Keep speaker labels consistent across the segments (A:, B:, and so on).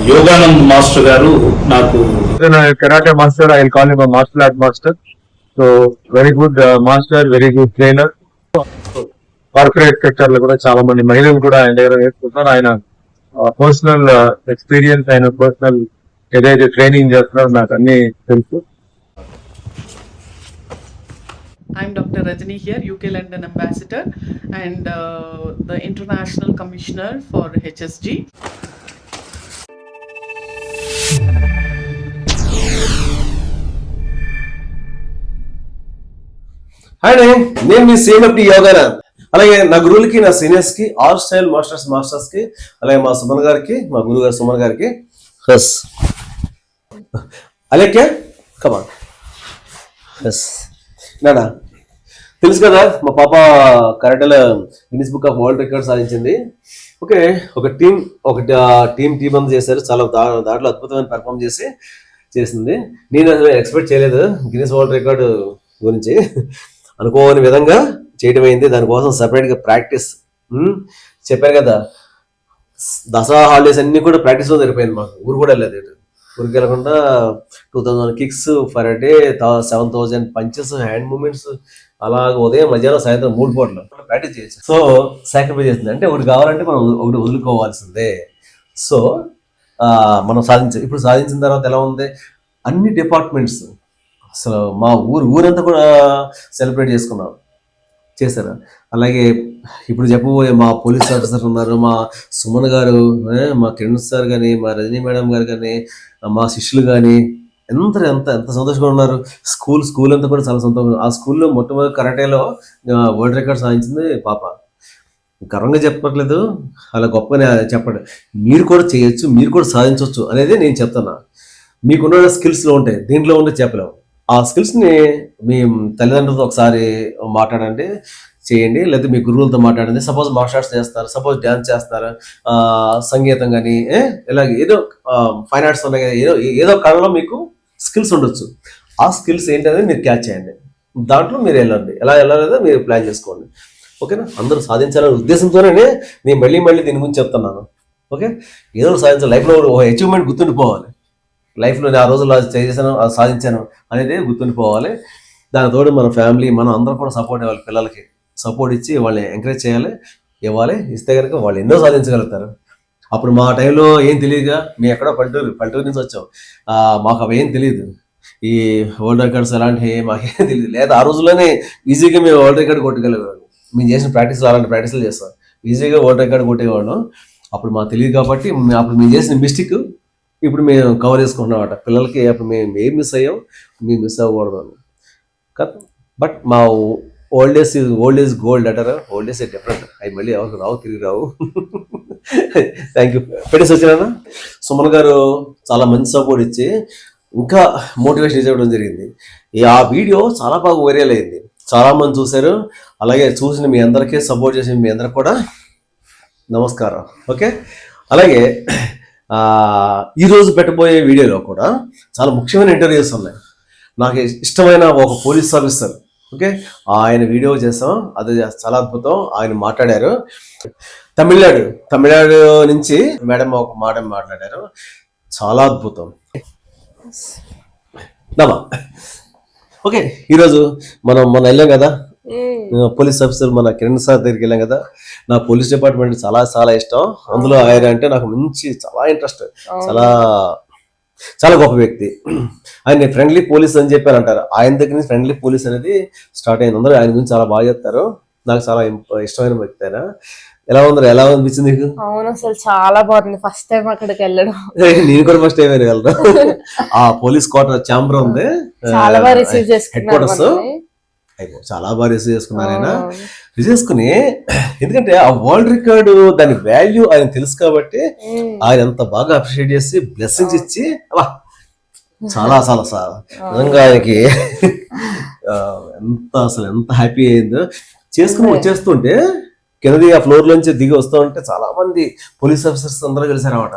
A: Yoganand master గారు నాకు
B: karate master. I'll call him a martial art master. So very good master, very good trainer. Corporate sector లో కూడా చాలా మంది మహిళలు కూడా ఆయన దగ్గర నేర్చుకుంటున్నారు. ఆయన పర్సనల్ ఎక్స్పీరియన్స్, ఆయన పర్సనల్ ఏదైతే ట్రైనింగ్ చేస్తున్నారో నాకు అన్ని తెలుసు.
C: I'm Dr. Rajani here, UK London Ambassador and the International Commissioner for HSG.
D: Hi నేను మీ సేనప్టి యోగానంద్. అలాగే నా గురువులకి, నా సీనియర్స్ కి, ఆల్ స్టైల్ మాస్టర్స్ కి, అలాగే మా సుమన్ గారికి, మా గురువు గారు సుమన్ గారికి హస్ అలాగే కమాన్ హస్ నానా. తెలుసు కదా మా పాప కరాటేలో Guinness book of world record సాధించింది. ఓకే, ఒక టీం అంతా చేశారు. చాలా దాంట్లో అద్భుతమైన పెర్ఫామ్ చేసింది. నేను అసలు ఎక్స్పెక్ట్ చేయలేదు గిన్నిస్ వరల్డ్ రికార్డు గురించి. అనుకోని విధంగా చేయడం అయింది. దానికోసం సపరేట్గా ప్రాక్టీస్ చెప్పారు కదా, దసరా హాలిడేస్ అన్ని కూడా ప్రాక్టీస్లో సరిపోయింది. మాకు ఊరు కూడా వెళ్ళలేదు. ఊరికి వెళ్ళకుండా 2000 kicks for day, 7000 punches, hand movements, అలాగ ఉదయం మధ్యాహ్నం సాయంత్రం 3 పూటలు ప్రాక్టీస్ చేసి సో సాక్రిఫైస్ చేసింది. అంటే ఒకటి కావాలంటే మనం ఒకటి వదులుకోవాల్సిందే. సో మనం ఇప్పుడు సాధించిన తర్వాత ఎలా ఉంది, అన్ని డిపార్ట్మెంట్స్ అసలు మా ఊరంతా కూడా సెలబ్రేట్ చేశారు. అలాగే ఇప్పుడు చెప్పబోయే మా పోలీస్ ఆఫీసర్ ఉన్నారు, మా సుమన్ గారు, మా కిరణ్ సార్ కానీ, మా రజనీ మేడం గారు కానీ, మా శిష్యులు కానీ ఎంత సంతోషంగా ఉన్నారు. స్కూల్ అంతా కూడా చాలా సంతోషం. ఆ స్కూల్లో మొట్టమొదటి కరాటేలో వరల్డ్ రికార్డ్ సాధించింది పాప. గర్వంగా చెప్పట్లేదు, అలా గొప్పగా చెప్పండి. మీరు కూడా చేయొచ్చు, మీరు కూడా సాధించవచ్చు అనేది నేను చెప్తున్నా. మీకున్న స్కిల్స్లో ఉంటాయి, దీంట్లో ఉంటే చెప్పలేము. ఆ స్కిల్స్ని మీ తల్లిదండ్రులతో ఒకసారి మాట్లాడండి, చేయండి. లేదా మీ గురువులతో మాట్లాడండి. సపోజ్ మార్షల్ ఆర్ట్స్ చేస్తారు, సపోజ్ డ్యాన్స్ చేస్తారు, సంగీతం కానీ, ఇలాగే ఏదో ఫైన్ ఆర్ట్స్ ఉన్నాయి కదా, ఏదో కళలో మీకు స్కిల్స్ ఉండొచ్చు. ఆ స్కిల్స్ ఏంటనేది మీరు క్యాచ్ చేయండి. దాంట్లో మీరు వెళ్ళండి. ఎలా వెళ్ళాలేదో మీరు ప్లాన్ చేసుకోండి. ఓకేనా? అందరూ సాధించాలనే ఉద్దేశంతోనే నేను మళ్ళీ దీని గురించి చెప్తున్నాను. ఓకే, ఏదో సాధించాలి. లైఫ్లో ఒక అచీవ్మెంట్ గుర్తుండిపోవాలి. లైఫ్లో నేను ఆ రోజుల్లో చేశాను, అది సాధించాను అనేది గుర్తుండిపోవాలి. దానితోడు మన ఫ్యామిలీ, మనం అందరం కూడా సపోర్ట్ ఇవ్వాలి. పిల్లలకి సపోర్ట్ ఇచ్చి వాళ్ళని ఎంకరేజ్ చేయాలి, ఇవ్వాలి. ఇస్తే కనుక వాళ్ళు ఎన్నో సాధించగలుగుతారు. అప్పుడు మా టైంలో ఏం తెలియదుగా, మేము ఎక్కడో పల్లెటూరు నుంచి వచ్చాం. మాకు అవి ఏం తెలియదు. ఈ వరల్డ్ రికార్డ్స్ అలాంటివి మాకేం తెలియదు. లేదా ఆ రోజుల్లోనే ఈజీగా మేము వరల్డ్ రికార్డ్ కొట్టగలిగేవాళ్ళం. మేము చేసిన ప్రాక్టీస్లు అలాంటి ప్రాక్టీస్లు చేస్తాం, ఈజీగా వరల్డ్ రికార్డ్ కొట్టేవాళ్ళం. అప్పుడు మాకు తెలియదు కాబట్టి అప్పుడు మేము చేసిన మిస్టేక్ ఇప్పుడు మేము కవర్ చేసుకుంటున్నామట. పిల్లలకి అప్పుడు మేము ఏం మిస్ అయ్యాం, మేము మిస్ అవ్వకూడదు అని. బట్ మా ఓల్డ్ ఏజ్ గోల్డ్ అంటారా, ఓల్డ్ ఏజ్ డిఫరెంట్. అవి మళ్ళీ ఎవరికి తిరిగి రావు. Thank you. పెట్టేసి వచ్చినా సుమన్ గారు చాలా మంచి సపోర్ట్ ఇచ్చి ఇంకా మోటివేషన్ ఇవ్వడం జరిగింది. ఆ వీడియో చాలా బాగా వైరల్ అయింది, చాలా మంది చూశారు. అలాగే చూసిన మీ అందరికీ సపోర్ట్ చేసిన మీ అందరికి కూడా నమస్కారం. ఓకే, అలాగే ఈరోజు పెట్టబోయే వీడియోలో కూడా చాలా ముఖ్యమైన ఇంటర్వ్యూస్ ఉన్నాయి. నాకు ఇష్టమైన ఒక పోలీస్ ఆఫీసర్, ఓకే, ఆయన వీడియో చేసాం. అది చాలా అద్భుతం. ఆయన మాట్లాడారు. తమిళనాడు నుంచి మేడం ఒక మాట మాట్లాడారు, చాలా అద్భుతం. ఓకే, ఈరోజు మొన్న వెళ్ళాం కదా, పోలీస్ ఆఫీసర్ మన కిరణ్ సార్ దగ్గరికి వెళ్ళాం కదా. నా పోలీస్ డిపార్ట్మెంట్ చాలా ఇష్టం. అందులో ఆయన అంటే నాకు మంచి చాలా ఇంట్రెస్ట్. చాలా గొప్ప వ్యక్తి. ఆయన ఫ్రెండ్లీ పోలీస్ అని చెప్పి అంటారు. ఆయన దగ్గర నుంచి ఫ్రెండ్లీ పోలీస్ అనేది స్టార్ట్ అయింది. అందరూ ఆయన గురించి చాలా బాగా చెప్తారు. నాకు చాలా ఇష్టమైన వ్యక్తి ఆయన. ఎలా అనిపించింది నీకు?
E: అవును, అసలు చాలా బాగుంది. ఫస్ట్ టైం అక్కడికి వెళ్ళడం.
D: నేను కూడా ఫస్ట్ టైం వెళ్ళడం. ఆ పోలీస్ క్వార్టర్ ఛాంబర్ ఉంది, హెడ్ క్వార్టర్స్. చాలా బాగా రిసీవ్ చేసుకున్నారు ఆయన. రిసీవ్ చేసుకుని, ఎందుకంటే ఆ వరల్డ్ రికార్డు దాని వాల్యూ ఆయన తెలుసు కాబట్టి ఆయన ఎంత బాగా అప్రిషియేట్ చేసి బ్లెస్సింగ్స్ ఇచ్చి చాలా నిజంగా ఆయనకి ఎంత హ్యాపీ అయిందో. చేసుకుని వచ్చేస్తుంటే కిందది ఆ ఫ్లోర్ నుంచి దిగి వస్తూ ఉంటే చాలా మంది పోలీస్ ఆఫీసర్స్ అందరూ కలిసారన్నమాట.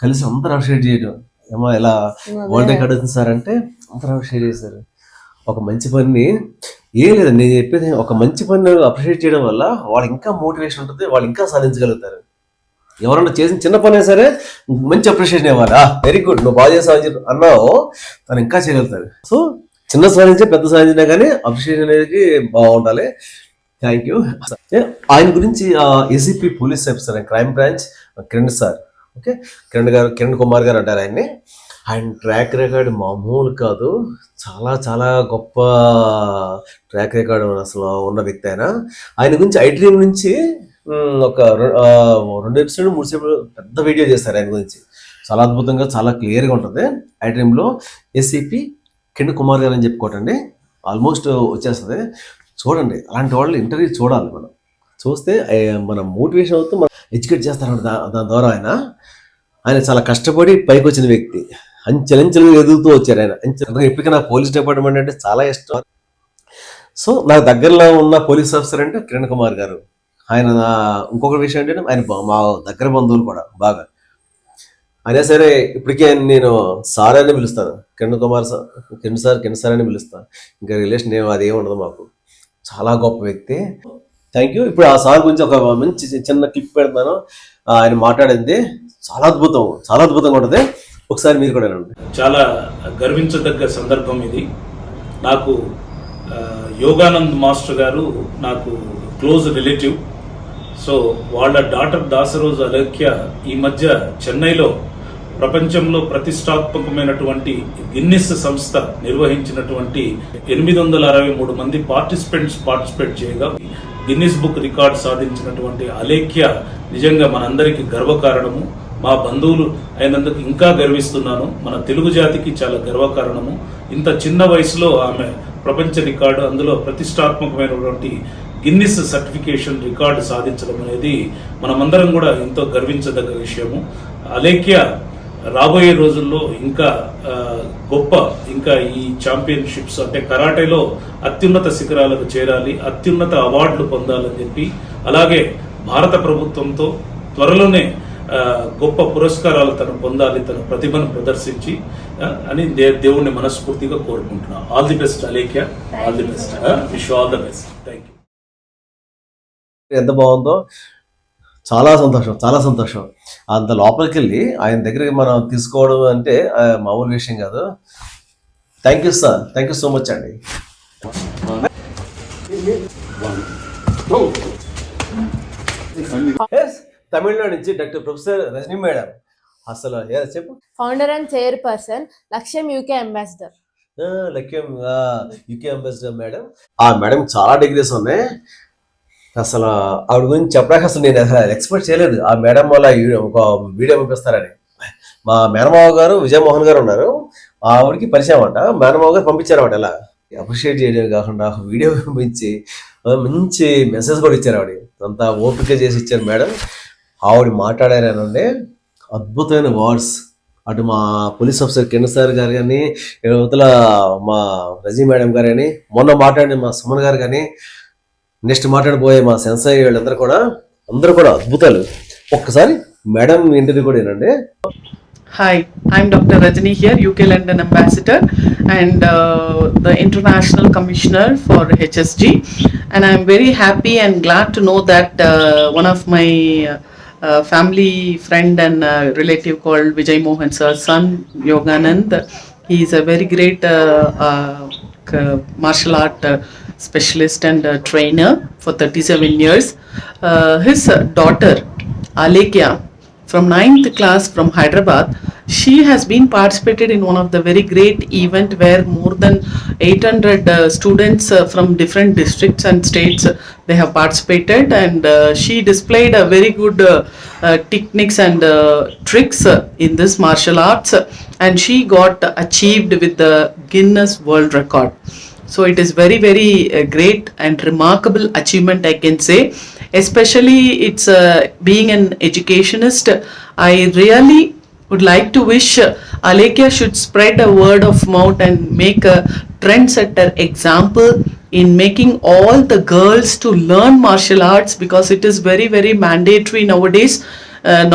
D: కలిసి అందరూ అప్రిషియేట్ చేయడం, ఏమో ఎలా వరల్డ్ రికార్డ్ వచ్చింది సార్ అంటే అందరూ అప్రిషియేట్ చేశారు. ఒక మంచి పని ఏం లేదు, నేను చెప్పేది ఒక మంచి పని అప్రిషియేట్ చేయడం వల్ల వాళ్ళు ఇంకా మోటివేషన్ ఉంటుంది, వాళ్ళు ఇంకా సాధించగలుగుతారు. ఎవరన్నా చేసిన చిన్న పనే సరే మంచి అప్రిషియేషన్ ఇవ్వాలి. వెరీ గుడ్, నువ్వు బాగా చేసావు అని చెప్పి అన్నావు, తను ఇంకా చేయగలుగుతాడు. సో చిన్న సాధించే పెద్ద సాధించినా కానీ అప్రిషియేషన్ అనేది బాగుండాలి. Thank you. ఆయన గురించి ACP police officer crime branch Kiran sir, okay, Kiran Kumar గారు అంటారు ఆయన్ని. ఆయన ట్రాక్ రికార్డ్ మామూలు కాదు, చాలా చాలా గొప్ప ట్రాక్ రికార్డ్ అసలు ఉన్న వ్యక్తి ఆయన గురించి ఐ డ్రీమ్ నుంచి ఒక 2 ఎపిసోడ్ 3 ఎపిసోడ్ పెద్ద వీడియో చేస్తారు ఆయన గురించి. చాలా అద్భుతంగా చాలా క్లియర్గా ఉంటుంది. ఐ డ్రీమ్లో ఏసీపీ కిరణ్ కుమార్ గారు అని చెప్పుకోవటండి, ఆల్మోస్ట్ వచ్చేస్తుంది. చూడండి, అలాంటి వాళ్ళు ఇంటర్వ్యూ చూడాలి. మనం చూస్తే మన మోటివేషన్ అవుతూ మనం ఎడ్యుకేట్ చేస్తారంట. దాని ద్వారా ఆయన చాలా కష్టపడి పైకి వచ్చిన వ్యక్తి, అంచెలంచెలుగా ఎదుగుతూ వచ్చారు ఆయన. ఇప్పటికీ నాకు పోలీస్ డిపార్ట్మెంట్ అంటే చాలా ఇష్టం. సో నాకు దగ్గరలో ఉన్న పోలీస్ ఆఫీసర్ అంటే కిరణ్ కుమార్ గారు. ఆయన ఇంకొక విషయం ఏంటంటే ఆయన మా దగ్గర బంధువులు కూడా బాగా. అయినా సరే ఇప్పటికే నేను సార్ అని పిలుస్తాను, కిరణ్ సార్ అని పిలుస్తాను. ఇంకా రిలేషన్ అది ఏమి ఉండదు మాకు. చాలా గొప్ప వ్యక్తి. Thank you. ఇప్పుడు ఆ సార్ గురించి ఒక మంచి చిన్న క్లిప్ పెడతాను. ఆయన మాట్లాడింది చాలా అద్భుతంగా ఉంటుంది. ఒకసారి మీరు కూడా వినండి.
A: చాలా గర్వించదగ్గ సందర్భం ఇది. నాకు యోగానంద్ మాస్టర్ గారు నాకు క్లోజ్ రిలేటివ్. సో వాళ్ళ డాటర్ దాసరోజు అలేఖ్య ఈ మధ్య చెన్నైలో ప్రపంచంలో ప్రతిష్టాత్మకమైనటువంటి గిన్నిస్ సంస్థ నిర్వహించినటువంటి 863 మంది పార్టిసిపేట్ చేయగా గిన్నిస్ బుక్ రికార్డ్ సాధించినటువంటి అలేఖ్య నిజంగా మనందరికీ గర్వకారణము. మా బంధువులు అయినందుకు ఇంకా గర్విస్తున్నాను. మన తెలుగు జాతికి చాలా గర్వకారణము. ఇంత చిన్న వయసులో ఆమె ప్రపంచ రికార్డు, అందులో ప్రతిష్టాత్మకమైనటువంటి గిన్నిస్ సర్టిఫికేషన్ రికార్డు సాధించడం అనేది మనమందరం కూడా ఎంతో గర్వించదగ్గ విషయము. అలేఖ్య రాబోయే రోజుల్లో ఇంకా ఇంకా ఈ ఛాంపియన్షిప్స్ అంటే కరాటేలో అత్యున్నత శిఖరాలకు చేరాలి, అత్యున్నత అవార్డులు పొందాలని చెప్పి, అలాగే భారత ప్రభుత్వంతో త్వరలోనే గొప్ప పురస్కారాలు తను పొందాలి, తన ప్రతిభను ప్రదర్శించి అని దేవుణ్ణి మనస్ఫూర్తిగా కోరుకుంటున్నాను. All the best Alekhya, all the best, wish all the best. Thank you.
D: ఎంత బాగుందో, చాలా సంతోషం. అంత లోపలికి వెళ్ళి ఆయన దగ్గరికి మనం తీసుకోవడం అంటే మామూలు విషయం కాదు. Thank you sir, thank you so much అండి. తమిళనాడు నుంచి డాక్టర్ ప్రొఫెసర్ రజనీ మేడం, అసలు చెప్పు.
E: ఫౌండర్ అండ్ చైర్పర్సన్ లక్ష్యం యూకే అంబాసిడర్.
D: లక్ష్యం యూకే అంబాసిడర్ మేడం. ఆ మేడం చాలా డిగ్రీస్ ఉన్నాయి. అసలు ఆవిడ గురించి చెప్పడానికి అసలు నేను ఎక్స్పెక్ట్ చేయలేదు. ఆ మేడం వల్ల ఒక వీడియో పంపిస్తారని. మా మేనమావ గారు విజయమోహన్ గారు ఉన్నారు, ఆవిడకి పరిచయం అంట. మేనమావ గారు పంపించారన్నమాట. ఇలా అప్రిషియేట్ చేయడం కాకుండా వీడియో పంపించి మంచి మెసేజ్ కూడా ఇచ్చారు. ఆవిడ అంతా ఓపిక చేసి ఇచ్చారు మేడం. ఆవిడ మాట్లాడారనండి అద్భుతమైన వర్డ్స్. అటు మా పోలీస్ ఆఫీసర్ కిరణ్ సార్ గారు కానీ, యువతల మా రజీ మేడం గారు కానీ, మొన్న మాట్లాడిన మా సుమన్ గారు కానీ, నెక్స్ట్ మాట్లాడిపోయే మా సెన్సాయి వీళ్ళందరూ కూడా అద్భుతాలు. ఒక్కసారి మేడం ఇంటర్వ్యూ కూడా వినండి.
C: Hi, I'm Dr. Rajani here, UK London Ambassador and the International Commissioner for HSG, and I'm very happy and glad to know that one of my family friend and relative called Vijay Mohan sir's son Yoganand, he is a very great martial art specialist and trainer for 37 years. His daughter Alekhya from 9th class from Hyderabad, she has been participated in one of the very great event where more than 800 students from different districts and states they have participated, and she displayed a very good techniques and tricks in this martial arts, and she got achieved with the Guinness World Record. So it is very great and remarkable achievement, I can say. Especially it's being an educationist, I really would like to wish Alekhya should spread a word of mouth and make a trendsetter example in making all the girls to learn martial arts, because it is very mandatory nowadays.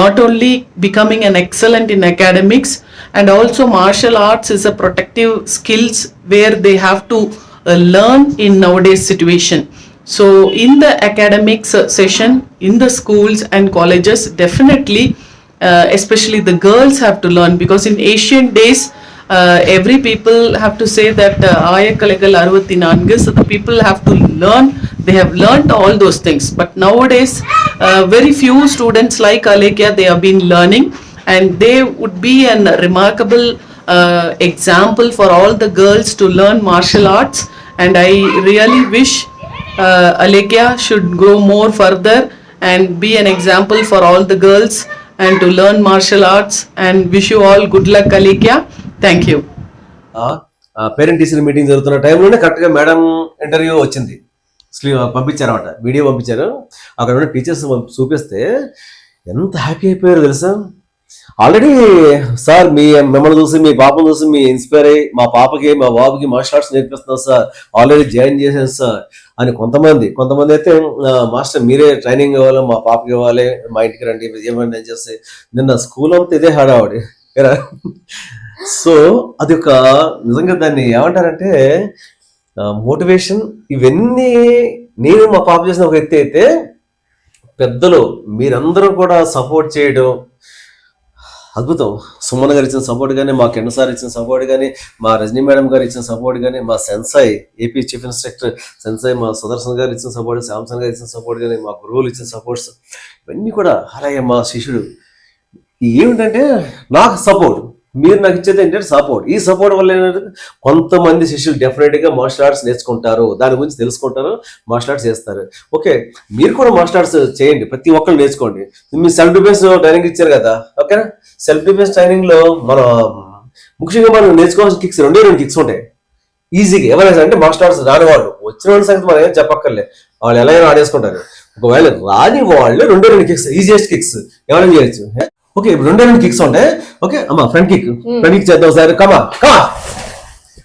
C: Not only becoming an excellent in academics, and also martial arts is a protective skills where they have to learn in nowadays situation. So in the academics session, in the schools and colleges, definitely, especially the girls have to learn, because in ancient days, every people have to say that Ayakalagal 64, so the people have to learn, they have learned all those things. But nowadays, very few students like Alekia, they have been learning, and they would be a remarkable example for all the girls to learn martial arts. And I really wish Alekia should grow more further and be an example for all the girls and to learn martial arts, and wish you all good luck, Alekia. Thank you.
D: Parent teacher meeting జరుగుతున్న టైంలోనే కరెక్ట్గా madam interview వచ్చింది, పంపించారు అనమాట, video పంపించారు. అక్కడ ఉన్న teachers చూపిస్తే ఎంత హ్యాపీ అయిపోయారు తెలుసా. ఆల్రెడీ సార్ మిమ్మల్ని చూసి, మీ పాపను చూసి మీ ఇన్స్పైర్ అయ్యి మా పాపకి మా బాబుకి మార్షల్ ఆర్ట్స్ నేర్పిస్తున్నాం సార్, ఆల్రెడీ జాయిన్ చేశాను సార్ అని కొంతమంది అయితే మాస్టర్ మీరే ట్రైనింగ్ ఇవ్వాలి, మా పాపకి ఇవ్వాలి, మా ఇంటికి రండి ఏమండి అని చేస్తే నిన్న స్కూల్ అంతా ఇదే హడావుడి. సో అది ఒక నిజంగా దాన్ని ఏమంటారంటే మోటివేషన్. ఇవన్నీ నేను మా పాప చేసిన ఒక ఎత్తి అయితే, పెద్దలు మీరందరూ కూడా సపోర్ట్ చేయడం అద్భుతం. సుమన్ గారు ఇచ్చిన సపోర్ట్ కానీ, మా కిరణ్ సార్ ఇచ్చిన సపోర్ట్ కానీ, మా రజనీ మేడం గారు ఇచ్చిన సపోర్ట్ కానీ, మా sensei AP chief instructor sensei మా సుదర్శన్ గారు ఇచ్చిన సపోర్ట్, శాంసన్ గారు ఇచ్చిన సపోర్ట్ కానీ, మా గురువులు ఇచ్చిన సపోర్ట్స్ ఇవన్నీ కూడా, అలాగే మా శిష్యుడు ఏమిటంటే నాకు సపోర్ట్, మీరు నాకు ఇచ్చేది ఏంటంటే సపోర్ట్. ఈ సపోర్ట్ వల్ల ఏంటంటే కొంతమంది శిష్యులు డెఫినెట్గా మార్షల్ ఆర్ట్స్ నేర్చుకుంటారు, దాని గురించి తెలుసుకుంటారు, మార్షల్ ఆర్ట్స్ చేస్తారు. ఓకే, మీరు కూడా మార్షల్ ఆర్ట్స్ చేయండి, ప్రతి ఒక్కరు నేర్చుకోండి. మీరు సెల్ఫ్ డిఫెన్స్ ట్రైనింగ్ ఇచ్చారు కదా, ఓకేనా. సెల్ఫ్ డిఫెన్స్ ట్రైనింగ్లో మనం ముఖ్యంగా మనం నేర్చుకోవాల్సిన కిక్స్ 2 కిక్స్ ఉంటాయి ఈజీగా. ఎవరైనా అంటే మార్షల్ ఆర్ట్స్ రాని వాళ్ళు, వచ్చిన వాళ్ళ సంగతి మనం ఏం చెప్పక్కర్లే, వాళ్ళు ఎలాగైనా ఆడేసుకుంటారు. ఒకవేళ రాని వాళ్ళు 2 కిక్స్, ఈజియెస్ట్ కిక్స్ ఎవరైనా చేయొచ్చు. ఓకే, ఇప్పుడు 2 కిక్స్ ఉంటాయి. ఓకే అమ్మా, ఫ్రంట్ కిక్ చేద్దాం ఒకసారి. కమా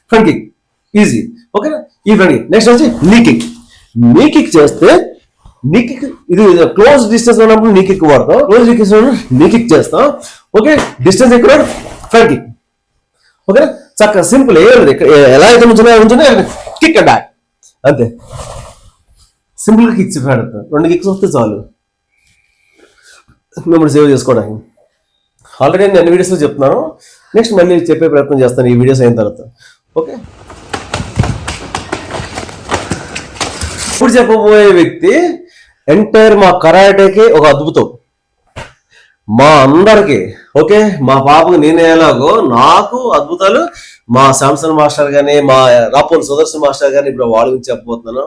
D: ఫ్రంట్ కిక్ ఈజీ, ఓకేనా. ఈ ఫ్రంట్ కిక్. నెక్స్ట్ వచ్చి నీ కిక్ చేస్తే, నీ కిక్ ఇది క్లోజ్ డిస్టెన్స్ ఉన్నప్పుడు నీ కిక్ వాడతాం, క్లోజ్ డిస్టెన్స్ నీ కిక్ చేస్తాం. ఓకే, డిస్టెన్స్ ఎక్కువ ఫ్రంట్ కిక్. ఓకేనా, చక్కగా సింపుల్. ఎలా అయితే ఉంచున్నా కిక్ అండ్ బ్యాక్, అంతే. సింపుల్ గా కిక్స్ పెడతాం. 2 కిక్స్ వస్తే చాలు మిమ్మల్ని సేవ్ చేసుకోవడానికి. ఆల్రెడీ నేను అన్ని వీడియోస్లో చెప్తున్నాను, నెక్స్ట్ మళ్ళీ చెప్పే ప్రయత్నం చేస్తాను ఈ వీడియోస్ అయిన తర్వాత. ఓకే, ఇప్పుడు చెప్పబోయే వ్యక్తి ఎంటైర్ మా కరాటేకి ఒక అద్భుతం, మా అందరికి. ఓకే, మా పాపకు నేనే ఎలాగో నాకు అద్భుతాలు మా శాంసన్ మాస్టర్ కానీ, మా రాపోల్ సుదర్శన్ మాస్టర్ కానీ, ఇప్పుడు వాళ్ళ గురించి చెప్పబోతున్నాను.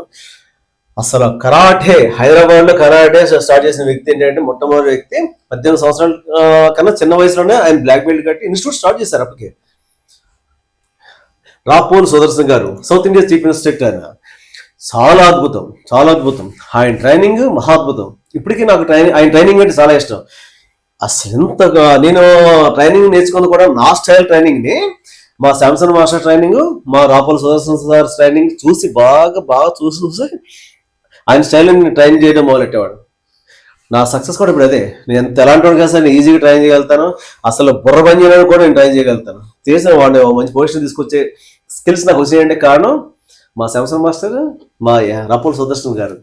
D: అసలు కరాటే, హైదరాబాద్ లో కరాటే స్టార్ట్ చేసిన వ్యక్తి ఏంటంటే, మొట్టమొదటి వ్యక్తి 18 సంవత్సరాల కన్నా చిన్న వయసులోనే ఆయన బ్లాక్ బెల్ట్ కట్టి ఇన్స్టిట్యూట్ స్టార్ట్ చేశారు. అప్పటికే రాపోల్ సుదర్శన్ గారు సౌత్ ఇండియా చీఫ్ ఇన్స్ట్రక్టర్. ఆయన చాలా అద్భుతం. ఆయన ట్రైనింగ్ మహాద్భుతం. ఇప్పటికీ నాకు ఆయన ట్రైనింగ్ అంటే చాలా ఇష్టం. అసలు ఎంతగా నేను ట్రైనింగ్ నేర్చుకుంది కూడా నా స్టైల్ ట్రైనింగ్ ని, మా శాంసన్ మాస్టర్ ట్రైనింగ్, మా రాపోల్ సుదర్శన్ సార్ ట్రైనింగ్ చూసి బాగా చూసి ఆయన స్టైల్ ట్రైన్ చేయడం మొదలెట్టేవాడు. నా సక్సెస్ కూడా ఇప్పుడు అదే. నేను ఎంత ఎలాంటి వాడు కదా సార్, నేను ఈజీగా ట్రైన్ చేయగలుగుతాను, అసలు బుర్ర పని చేయడానికి కూడా నేను ట్రైన్ చేయగలుగుతాను. చేసిన వాడిని మంచి పొజిషన్ తీసుకొచ్చే స్కిల్స్ నాకు వచ్చాయంటే కారణం మా శాంసన్ మాస్టర్, మా రాపోల్ సుదర్శన్ గారు.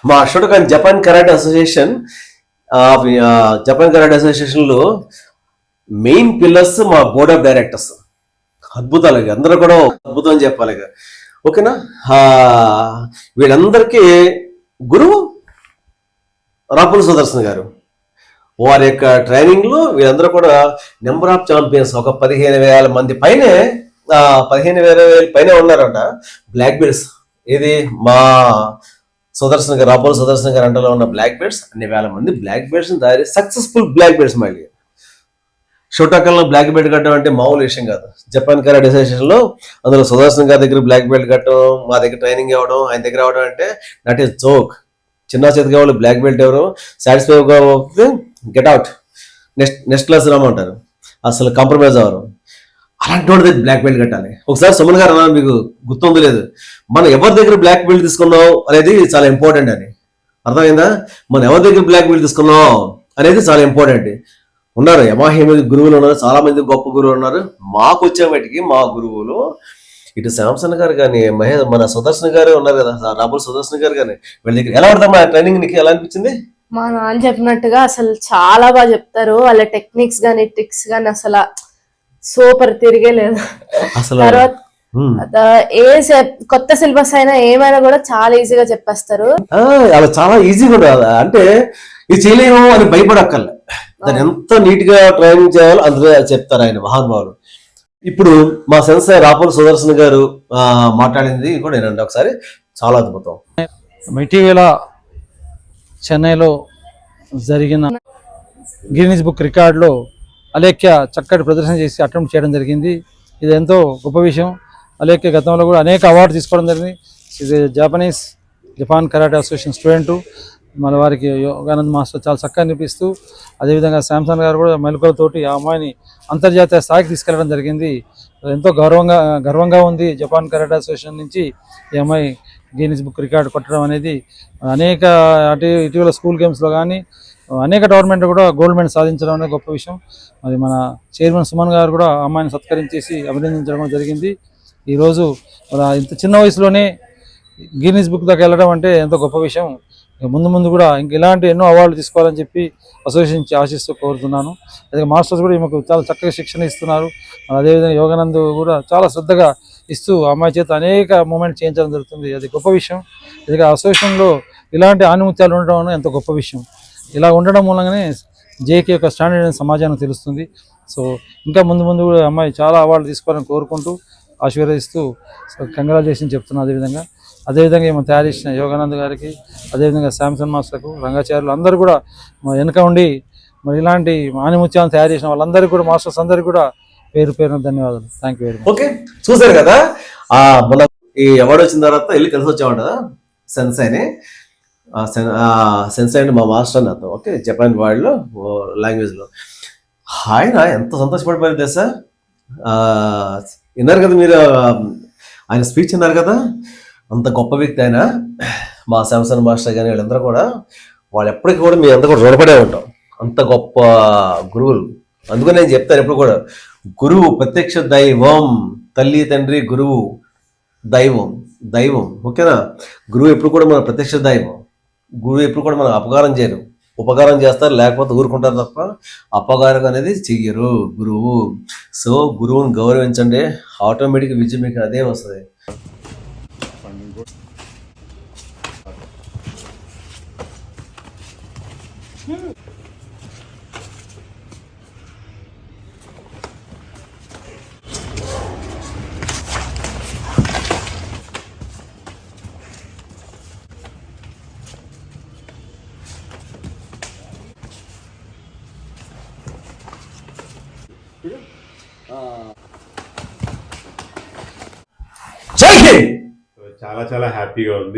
D: మా షోటోకాన్ జపాన్ కరాటే అసోసియేషన్లో మెయిన్ పిల్లర్స్ మా బోర్డ్ ఆఫ్ డైరెక్టర్స్. అద్భుతాలు, అందరూ కూడా అద్భుతం అని చెప్పాలి. ఓకేనా, వీళ్ళందరికీ గురువు రాపోల్ సుదర్శన్ గారు. వారి యొక్క ట్రైనింగ్ లో వీళ్ళందరూ కూడా నెంబర్ ఆఫ్ ఛాంపియన్స్, ఒక 15,000 మంది పైనే, 15,000 పైనే ఉన్నారంట బ్లాక్ బెల్ట్స్. ఇది మా సుదర్శన్ గారు, రాపోల్ సుదర్శన్ గారు అంటలో ఉన్న బ్లాక్ బెల్ట్స్, అన్ని వేల మంది బ్లాక్ బెల్ట్స్ తయారీ, సక్సెస్ఫుల్ బ్లాక్ బెల్ట్స్. మళ్ళీ షోటాకల్లో బ్లాక్ బెల్ట్ కట్టడం అంటే మామూలు విషయం కాదు. జపాన్ కరాటే అసోసియేషన్ లో అందులో సుదర్శన్ గారి దగ్గర బ్లాక్ బెల్ట్ కట్టడం, మా దగ్గర ట్రైనింగ్ ఇవ్వడం, ఆయన దగ్గర అవడం అంటే నాట్ ఈస్ జోక్. చిన్న చేతికి వాళ్ళు బ్లాక్ బెల్ట్ ఎవరు satisfy get out, next class రమ్మంటారు, అసలు కాంప్రమైజ్ అవ్వరు. అలాంటి వాడి దగ్గర బ్లాక్ బెల్ట్ కట్టాలి. ఒకసారి సుమన్ గారు అన్నారు, మీకు గుర్తుందో లేదు, మనం ఎవరి దగ్గర బ్లాక్ బెల్ట్ తీసుకున్నాం అనేది చాలా ఇంపార్టెంట్ అని. అర్థమైందా? మనం ఎవరి దగ్గర బ్లాక్ బెల్ట్ తీసుకున్నాం అనేది చాలా ఇంపార్టెంట్. ఉన్నారు యమాహి గురువులు ఉన్నారు, చాలా మంది గొప్ప గురువులు ఉన్నారు. మాకు వచ్చే వాటికి మా గురువులు ఇటు శాంసన్ గారు కానీ మన సుదర్శన్ గారు ఉన్నారు కదా, రాబోల్ సుదర్శన్ గారు కానీ, వీళ్ళ దగ్గర ఎలా పడతామా ట్రైనింగ్? నీకు ఎలా అనిపించింది?
E: మా నాన్న చెప్పినట్టుగా అసలు చాలా బాగా చెప్తారు. వాళ్ళ టెక్నిక్స్ గానీ ట్రిక్స్ గానీ అసలు సూపర్, తిరిగే లేదు.
D: అసలు
E: తర్వాత కొత్త సిలబస్ అయినా ఏమైనా కూడా చాలా ఈజీగా చెప్పేస్తారు.
D: అలా చాలా ఈజీగా ఉండదు. అంటే ఇది చేయలేము అని భయపడక్కర్లే, దాన్ని ఎంత నీట్ గా ట్రైనింగ్ చేయాలో అందులో చెప్తారు ఆయన మహానుభావులు. ఇప్పుడు మా సెన్సార్ రాపోల్ సుదర్శన్ గారు మాట్లాడింది కూడా నేనండి ఒకసారి, చాలా అద్భుతం.
F: ఇటీవల చెన్నైలో జరిగిన గిన్నీస్ బుక్ రికార్డులో అలేఖ్య చక్కటి ప్రదర్శన చేసి అటెంప్ట్ చేయడం జరిగింది. ఇది ఎంతో గొప్ప విషయం. అలేఖ్య గతంలో కూడా అనేక అవార్డు తీసుకోవడం జరిగింది. ఇది జపాన్ కరాటే అసోసియేషన్ స్టూడెంటు, మన వారికి యోగానంద్ మాస్టర్ చాలా చక్కగా అనిపిస్తూ, అదేవిధంగా శాంసన్ గారు కూడా మెలకులతోటి ఆ అమ్మాయిని అంతర్జాతీయ స్థాయికి తీసుకెళ్లడం జరిగింది. ఎంతో గర్వంగా ఉంది. జపాన్ కరాటే అసోసియేషన్ నుంచి ఈ అమ్మాయి గిన్నీస్ బుక్ రికార్డు కొట్టడం అనేది అనేక ఇటీవల స్కూల్ గేమ్స్లో కానీ అనేక టోర్నమెంట్ కూడా గోల్డ్ మెడల్ సాధించడం అనేది గొప్ప విషయం. మరి మన చైర్మన్ సుమన్ గారు కూడా అమ్మాయిని సత్కరించేసి అభినందించడం జరిగింది. ఈరోజు ఇంత చిన్న వయసులోనే గిన్నీస్ బుక్ దాకా వెళ్ళడం అంటే ఎంతో గొప్ప విషయం. ముందు కూడా ఇలాంటి ఎన్నో అవార్డులు తీసుకోవాలని చెప్పి అసోసియేషన్ ఆశిస్తూ కోరుతున్నాను. అదే మాస్టర్స్ కూడా ఈమెకు చాలా చక్కగా శిక్షణ ఇస్తున్నారు. అదేవిధంగా యోగానంద్ కూడా చాలా శ్రద్ధగా ఇస్తూ అమ్మాయి చేత అనేక మూమెంట్ చేయించడం జరుగుతుంది. అది గొప్ప విషయం. ఇది అసోసియేషన్లో ఇలాంటి ఆనిముత్యాలు ఉండడం ఎంతో గొప్ప విషయం. ఇలా ఉండడం మూలంగానే జేకే యొక్క స్టాండర్డ్ అనేది సమాజానికి తెలుస్తుంది. సో ఇంకా ముందు కూడా అమ్మాయి చాలా అవార్డులు తీసుకోవాలని కోరుకుంటూ ఆశీర్వదిస్తూ కంగ్రాచులేషన్ చెప్తున్నాను. అదేవిధంగా ఈమె తయారు చేసిన యోగానంద్ గారికి, అదేవిధంగా శాంసన్ మాస్టర్కు, రంగాచార్యులు అందరూ కూడా వెనక ఉండి మరి ఇలాంటి ఆనిముత్యాలను తయారు చేసిన వాళ్ళందరికీ కూడా, మాస్టర్స్ అందరికీ కూడా పేరు ధన్యవాదాలు. Thank you very much.
D: Okay, చూసారు కదా మన ఈ అవార్డు వచ్చిన తర్వాత వెళ్ళి కలిసి వచ్చామంట సెన్సైని. సెన్సై అంటే మా మాస్టర్ నాతో, ఓకే, జపాన్ వరల్డ్లో లాంగ్వేజ్లో. ఆయన ఎంత సంతోషపడిపోయారు తెలుసా? విన్నారు కదా మీరు, ఆయన స్పీచ్ విన్నారు కదా, అంత గొప్ప వ్యక్తి ఆయన. మా శాంసన్ మాస్టర్ కానీ వీళ్ళందరూ కూడా, వాళ్ళు ఎప్పటికీ కూడా మీ అందరూ కూడా రుణపడే ఉంటాం. అంత గొప్ప గురువులు. అందుకని నేను చెప్తాను ఎప్పుడు కూడా, గురువు ప్రత్యక్ష దైవం, తల్లి తండ్రి గురువు దైవం, ఓకేనా? గురువు ఎప్పుడు కూడా మన ప్రత్యక్ష దైవం. గురువు ఎప్పుడు కూడా మనం అపకారం చేయరు, ఉపకారం చేస్తారు, లేకపోతే ఊరుకుంటారు తప్ప అపకారం అనేది చెయ్యరు గురువు. సో గురువుని గౌరవించండి, ఆటోమేటిక్ విజయం మీకు అదే వస్తుంది.
G: చాలా హ్యాపీగా ఉంది.